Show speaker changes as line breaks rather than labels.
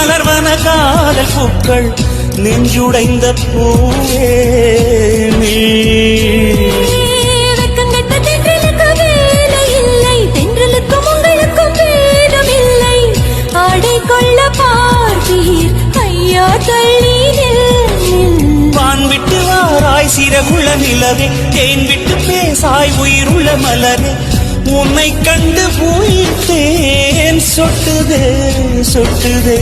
மலர்வன காதல் பூக்கள் நெஞ்சுடைந்த பூவே நீ. வான் விட்டு வாராய் சிறகுள்ள நிலவே, தேன் விட்டு பேசாய் உயிருள்ள மலரே, உன்னை கண்டு போயிட்டேன் சொட்டுதே சொட்டுதே.